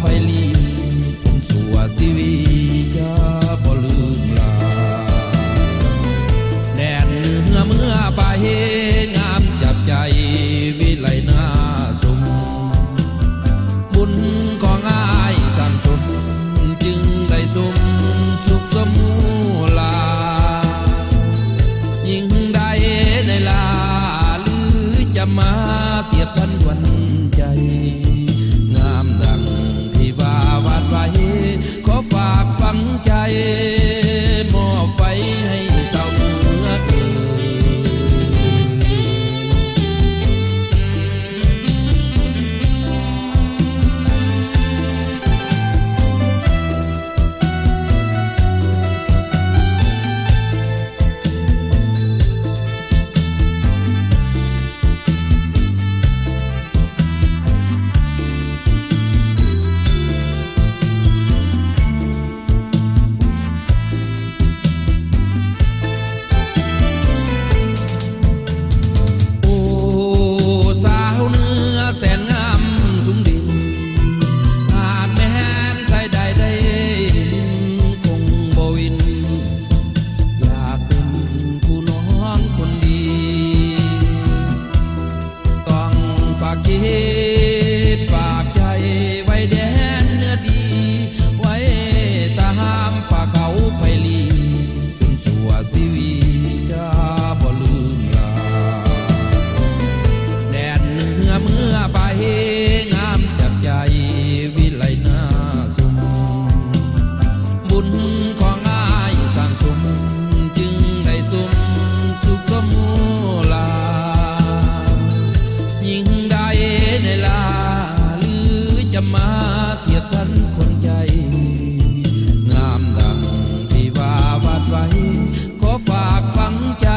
ไพลีสัวชีวิตจะบ่ลืมลาแดนเมื่อไปงามจับใจวิไลนาสมบุญของอ้ายสั่งสมจึงได้สมสุขสมูลายิ่งได้ในลาหรือจะมาเทียบทันวันใจงามดังที่ว่าวาดไว้ขอฝากฝังใจมอบไปให้เศร้าเมื่อเกิดแสนงามสูงดินหากแม้นใส่ได้คงบ่วินอยากเป็นผู้น้องคนดีต้องฝากจิตฝากใจไว้แดนเนื้อดีไว้ตามฝากเขาไพลีจนชั่วชีวิตจะบ่ลืมลาแดนเมื่อไปงามจับใจวิไลนาสมบุญของอ้ายสั่งสมจึงได้สมสุขสมูลายิ่งได้ในลาหรือจะมาเทียบทันคนใจงามดังที่ว่าวาดไว้ขอฝากฝังใจ